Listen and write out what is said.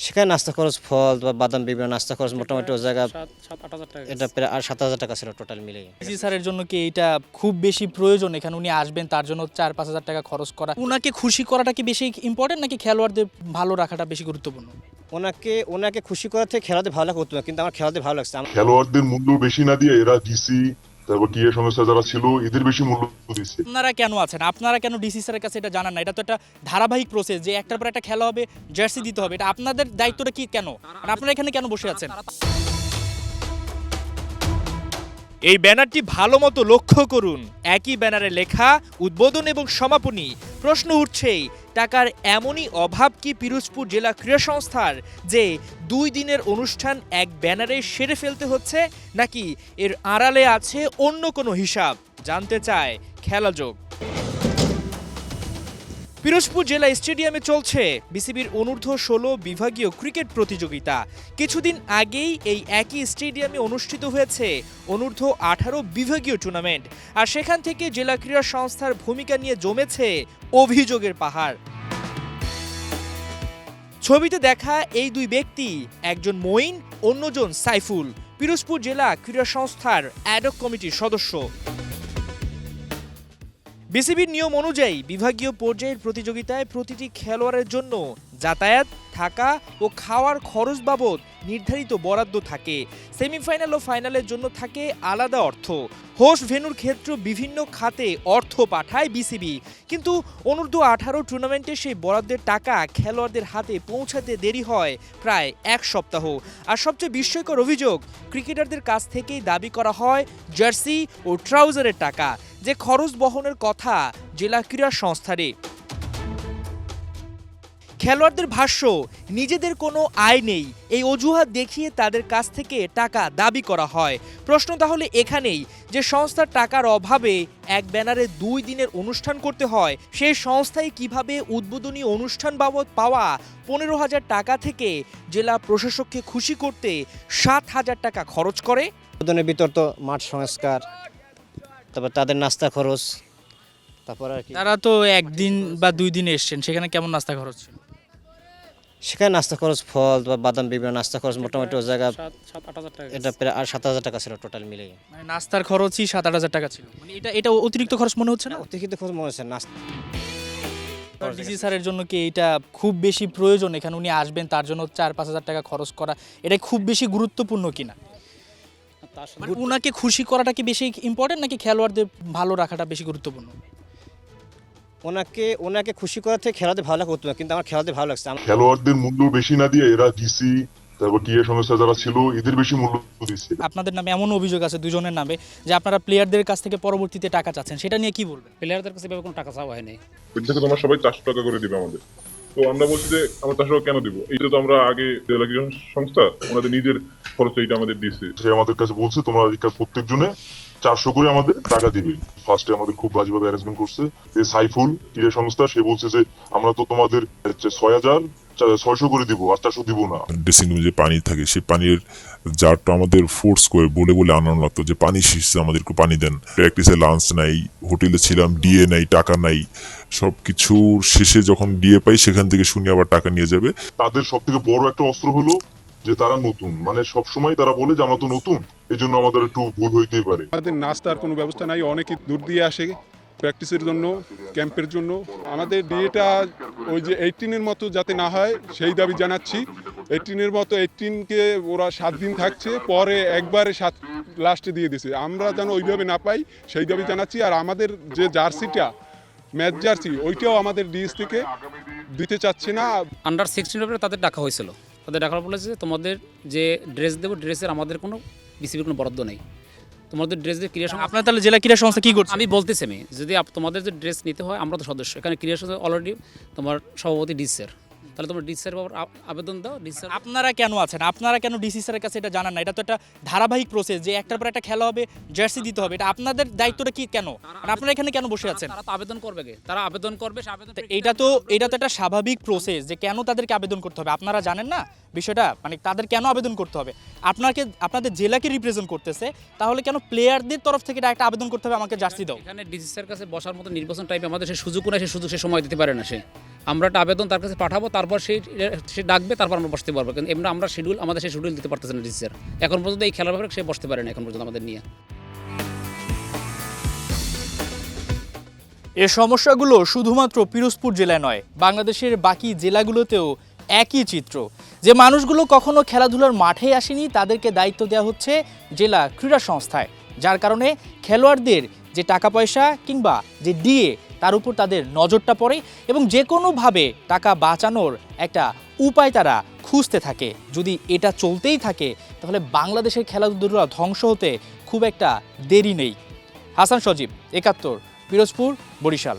সেখানে নাস্তা খরচ, ফল বা বাদাম, বিভিন্ন নাস্তা খরচ মোটামুটি ও জায়গা 7-8 হাজার টাকা এটা প্রায় আর 7,000 টাকা ছিল টোটাল মিলিয়ে। জি স্যারের জন্য কি এটা খুব বেশি প্রয়োজন? এখানে উনি আসবেন, তার জন্য 4-5 হাজার টাকা খরচ করা, উনাকে খুশি করাটা কি বেশি ইম্পর্টেন্ট নাকি খেলোয়াড়দের ভালো রাখাটা বেশি গুরুত্বপূর্ণ? ওনাকে খুশি করার থেকে খেলাতে ভালো লাগতো না, কিন্তু আমার খেলাতে ভালো লাগছে। খেলোয়াড়দের মূল্য বেশি না দিয়ে এরা ডিসি তারপর টিএ সংস্থা যারা ছিল এদের বেশি মূল্য দিচ্ছে। আপনারা কেন আছেন? আপনারা কেন ডিসি স্যারের কাছে এটা জানান না? এটা তো একটা ধারাবাহিক প্রসেস যে একটার পর একটা খেলা হবে, জার্সি দিতে হবে, এটা আপনাদের দায়িত্বটা কি কেন? আর আপনারা এখানে কেন বসে আছেন? এই ব্যানারটি ভালো মতো লক্ষ্য করুন। একই ব্যানারে লেখা উদ্বোধন এবং সমাপনী। প্রশ্ন উঠছেই, টাকার এমনই অভাব কি পিরোজপুর জেলা ক্রীড়া সংস্থার যে 2 দিনের অনুষ্ঠান এক ব্যানারে সেরে ফেলতে হচ্ছে, নাকি এর আড়ালে আছে অন্য কোনো হিসাব? জানতে চায় খেলাযোগ। পিরোজপুর জেলা স্টেডিয়ামে চলছে বিসিবির অনূর্ধ্ব-16 বিভাগীয় ক্রিকেট প্রতিযোগিতা। কিছুদিন আগেই এই একই স্টেডিয়ামে অনুষ্ঠিত হয়েছে অনূর্ধ্ব-18 বিভাগীয় টুর্নামেন্ট, আর সেখান থেকে জেলা ক্রীড়া সংস্থার ভূমিকা নিয়ে জমেছে অভিযোগের পাহাড়। ছবিতে দেখা এই দুই ব্যক্তি, একজন মঈন, অন্যজন সাইফুল, পিরোজপুর জেলা ক্রীড়া সংস্থার অ্যাডক কমিটির সদস্য। বিসিবির নিয়ম অনুযায়ী বিভাগীয় পর্যায়ের প্রতিযোগিতায় প্রতিটি খেলোয়াড়ের জন্য যাতায়াত, থাকা ও খাওয়ার খরচ বাবদ নির্ধারিত বরাদ্দ থাকে। সেমিফাইনাল ও ফাইনালের জন্য থাকে আলাদা অর্থ। হোস্ট ভেন্যুর ক্ষেত্রে বিভিন্ন খাতে অর্থ পাঠায় বিসিবি, কিন্তু অনূর্ধ্ব-18 টুর্নামেন্টে সেই বরাদ্দের টাকা খেলোয়াড়দের হাতে পৌঁছাতে দেরি হয় প্রায় 1 সপ্তাহ। আর সবচেয়ে বিস্ময়কর অভিযোগ, ক্রিকেটারদের কাছ থেকেই দাবি করা হয় জার্সি ও ট্রাউজারের টাকা, যে খরচ বহনের কথা জেলা ক্রীড়া সংস্থারে। খেলোয়াড়দের ভাষ্য, নিজেদের কোনো আয় নেই, এই অজুহাত দেখিয়ে তাদের কাছ থেকে টাকা দাবি করা হয়। প্রশ্ন তাহলে এখানেই, যে সংস্থার টাকার অভাবে এক ব্যানারে 2 দিনের অনুষ্ঠান করতে হয়, সেই সংস্থায় কিভাবে উদ্বোধনী অনুষ্ঠান বাবদ পাওয়া 15,000 টাকা থেকে জেলা প্রশাসককে খুশি করতে 7,000 টাকা খরচ করে? উদ্বোধনের ভিতর তো মাঠ সংস্কার, তারপর তাদের নাস্তা খরচ, তারপর আর কি তারা তো একদিন বা 2 দিন এসছেন, সেখানে কেমন নাস্তা খরচ ছিল? সেখানে নাস্তা খরচ, ফল বা বাদাম, বিভিন্ন নাস্তা খরচ মোটামুটি ও জায়গা 7-8 হাজার টাকা এটা প্রায় আর 7,000 টাকা ছিল টোটাল মিলিয়ে। মানে নাস্তার খরচই 7-8 হাজার টাকা ছিল। মানে এটা অতিরিক্ত খরচ মনে হচ্ছে না? অতিরিক্ত খরচ মনে হচ্ছে নাস্তা। ডিসি স্যারের জন্য কি এটা খুব বেশি প্রয়োজন? এখানে উনি আসবেন, তার জন্য 4-5 হাজার টাকা খরচ করা, এটা খুব বেশি গুরুত্বপূর্ণ কিনা? তার সাথে মানে উনাকে খুশি করাটা কি বেশি ইম্পর্টেন্ট নাকি খেলোয়াড়দের ভালো রাখাটা বেশি গুরুত্বপূর্ণ? ওনাকে খুশি করার থেকে খেলাতে ভালো লাগতো না, কিন্তু আমার খেলাতে ভালো লাগছে। খেলোয়াড়দের মূল্য বেশি না দিয়ে এরা ডিসি তারপর টিএ সংস্থা যারা ছিল এদের বেশি মূল্য দিচ্ছে। আপনাদের নামে এমন অভিযোগ আছে দুজনের নামে যে আপনারা প্লেয়ারদের কাছ থেকে পরবর্তীতে টাকা চাচ্ছেন, সেটা নিয়ে কি বলবেন? প্লেয়ারদের কাছে এভাবে কোনো টাকা চাওয়া হয়নি। ওই থেকে তোমরা সবাই 400 টাকা করে দিবে আমাদের। তো আমরা বলছি যে আমরা 400 টাকা কেন দিব? এইটা তো আমরা আগে জেলা ক্রীড়া সংস্থা ওনাদের নিজের খরচে এটা আমাদের দিচ্ছে। সে আমাদের কাছে বলছে তোমরা প্রত্যেক জনে 400 করে আমাদের টাকা দিবে। ফার্স্টে আমাদের খুব বাজেভাবে অ্যারেঞ্জমেন্ট করছে। এই সাইফুল টিএ সংস্থা সে বলছে যে আমরা তো তোমাদের 6,600 করে দিব, আর 400 দিব না। ড্রেসিং রুমে যে পানি থাকে সেই পানির জারটা আমাদের ফোর্স করে বলে বলে আনানো লাগতো যে পানি শিখছে, আমাদের একটু পানি দেন। প্র্যাকটিসে লাঞ্চ নাই, হোটেলে ছিলাম, ডিএ নাই, টাকা নাই। সবকিছুর শেষে যখন ডিএ পাই সেখান থেকে শুনে আবার টাকা নিয়ে যাবে। তাদের সব থেকে বড় একটা অস্ত্র হলো যে তারা নতুন, মানে সবসময় তারা বলে যে আমরা তো নতুন, এই জন্য আমাদের একটু ভুল হইতেই পারে। আমাদের নাস্তার কোনো ব্যবস্থা নাই, অনেকে দূর দিয়ে আসে প্র্যাকটিসের জন্য, ক্যাম্পের জন্য। আমাদের ডিএটা ওই যে 18-এর মতো যাতে না হয় সেই দাবি জানাচ্ছি। 18-এর মতো 18কে ওরা 7 দিন থাকছে, পরে একবারে লাস্টে দিয়ে দিছে, আমরা যেন ওইভাবে না পাই সেই দাবি জানাচ্ছি। আর আমাদের যে জার্সিটা, ম্যাচ জার্সি, ওইটাও আমাদের ডিএস থেকে দিতে চাচ্ছে না। আন্ডার 16 ব্যাপারে তাদের ডাকা হয়েছিল। তাদের ডাকার বলেছে যে তোমাদের যে ড্রেস দেবো, ড্রেসের আমাদের কোনো বিসিবির কোনো বরাদ্দ নেই। তোমাদের ড্রেস দিয়ে ক্রীড়া আপনারা তাহলে জেলা ক্রীড়া সংস্থা কি করছে? আমি বলতেছি, আমি যদি তোমাদের যে ড্রেস নিতে হয়, আমরা তো সদস্য এখানে ক্রীড়া সংস্থা অলরেডি, তোমার সভাপতি ডিসি স্যার, তাহলে তোমরা ডিসি স্যার আবেদন দাও। ডিসি স্যার আপনারা কেন আছেন? আপনারা কেন ডিসি স্যারের কাছে এটা জানান না? এটা তো একটা ধারাবাহিক প্রসেস যে একটার পর একটা খেলা হবে, জার্সি দিতে হবে, এটা আপনাদের দায়িত্বটা কি কেন? আর আপনারা এখানে কেন বসে আছেন? তারা তো আবেদন করবে, তারা আবেদন করবে, সে আবেদন এটা তো একটা স্বাভাবিক প্রসেস যে কেন তাদেরকে আবেদন করতে হবে। আপনারা জানেন না বিষয়টা? মানে তাদের কেন আবেদন করতে হবে? আপনাদের জেলাকে রিপ্রেজেন্ট করতেছে, তাহলে কেন প্লেয়ারদের তরফ থেকে একটা আবেদন করতে হবে আমাকে জার্সি দাও? এখানে ডিসি স্যার কাছে বসার মতো নির্বাচন টাইপে আমাদের সে সুযোগ নাই, সে সুযোগ সে সময় দিতে পারে না। সে আমরা একটা আবেদন তার কাছে পাঠাবো, তারপর সে ডাকবে, তারপর আমরা বসতে পারবো। কিন্তু এমনি আমরা আমাদের সেই শিডিউল দিতে পারতেছে না ডিসির। এখন পর্যন্ত এই খেলার ব্যাপারে সে বসতে পারে না এখন পর্যন্ত আমাদের নিয়ে। এ সমস্যাগুলো শুধুমাত্র পিরোজপুর জেলায় নয়, বাংলাদেশের বাকি জেলাগুলোতেও একই চিত্র। যে মানুষগুলো কখনো খেলাধুলার মাঠে আসেনি তাদেরকে দায়িত্ব দেওয়া হচ্ছে জেলা ক্রীড়া সংস্থায়, যার কারণে খেলোয়াড়দের যে টাকা পয়সা কিংবা যে ডিএ তার উপর তাদের নজরটা পড়ে এবং যে কোনোভাবে টাকা বাঁচানোর একটা উপায় তারা খুঁজতে থাকে। যদি এটা চলতেই থাকে তাহলে বাংলাদেশের খেলাধুলা ধ্বংস হতে খুব একটা দেরি নেই। হাসান সজীব, ৭১, পিরোজপুর, বরিশাল।